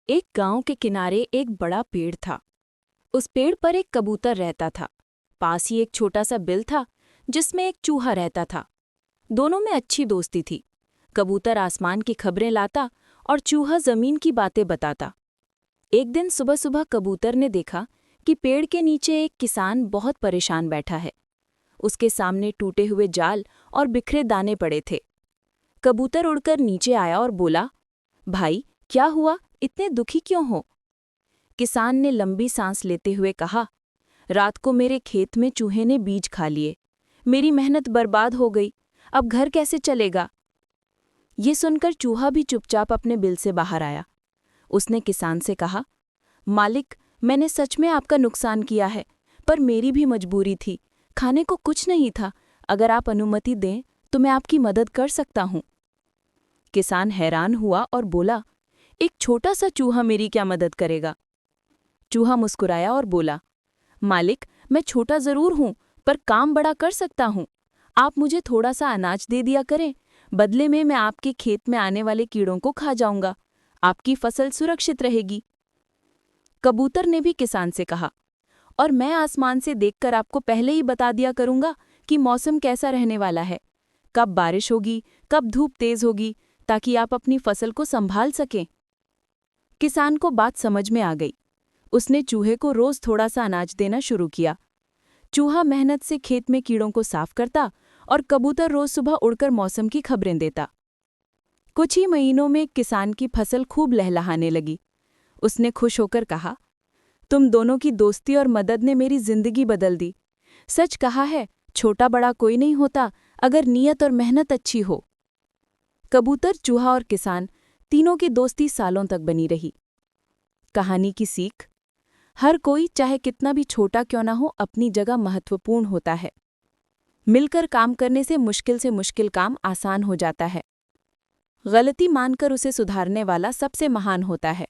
एक गांव के किनारे एक बड़ा पेड़ था। उस पेड़ पर एक कबूतर रहता था। पास ही एक छोटा सा बिल था जिसमें एक चूहा रहता था। दोनों में अच्छी दोस्ती थी। कबूतर आसमान की खबरें लाता और चूहा जमीन की बातें बताता। एक दिन सुबह सुबह कबूतर ने देखा कि पेड़ के नीचे एक किसान बहुत परेशान बैठा है। उसके सामने टूटे हुए जाल और बिखरे दाने पड़े थे। कबूतर उड़कर नीचे आया और बोला, भाई क्या हुआ, इतने दुखी क्यों हो? किसान ने लंबी सांस लेते हुए कहा, रात को मेरे खेत में चूहे ने बीज खा लिए। मेरी मेहनत बर्बाद हो गई। अब घर कैसे चलेगा? ये सुनकर चूहा भी चुपचाप अपने बिल से बाहर आया। उसने किसान से कहा, मालिक, मैंने सच में आपका नुकसान किया है, पर मेरी भी मजबूरी थी। खाने को कुछ नहीं था। अगर आप अनुमति दें तो मैं आपकी मदद कर सकता हूँ। किसान हैरान हुआ और बोला, एक छोटा सा चूहा मेरी क्या मदद करेगा? चूहा मुस्कुराया और बोला, मालिक, मैं छोटा जरूर हूं, पर काम बड़ा कर सकता हूं। आप मुझे थोड़ा सा अनाज दे दिया करें, बदले में मैं आपके खेत में आने वाले कीड़ों को खा जाऊंगा। आपकी फसल सुरक्षित रहेगी। कबूतर ने भी किसान से कहा, और मैं आसमान से देखकर आपको पहले ही बता दिया करूंगा कि मौसम कैसा रहने वाला है, कब बारिश होगी, कब धूप तेज होगी, ताकि आप अपनी फसल को संभाल सकें। किसान को बात समझ में आ गई। उसने चूहे को रोज थोड़ा सा अनाज देना शुरू किया। चूहा मेहनत से खेत में कीड़ों को साफ करता और कबूतर रोज सुबह उड़कर मौसम की खबरें देता। कुछ ही महीनों में किसान की फसल खूब लहलहाने लगी। उसने खुश होकर कहा, तुम दोनों की दोस्ती और मदद ने मेरी जिंदगी बदल दी। सच कहा है, छोटा बड़ा कोई नहीं होता अगर नीयत और मेहनत अच्छी हो। कबूतर, चूहा और किसान तीनों की दोस्ती सालों तक बनी रही। कहानी की सीख, हर कोई चाहे कितना भी छोटा क्यों ना हो अपनी जगह महत्वपूर्ण होता है। मिलकर काम करने से मुश्किल काम आसान हो जाता है। गलती मानकर उसे सुधारने वाला सबसे महान होता है।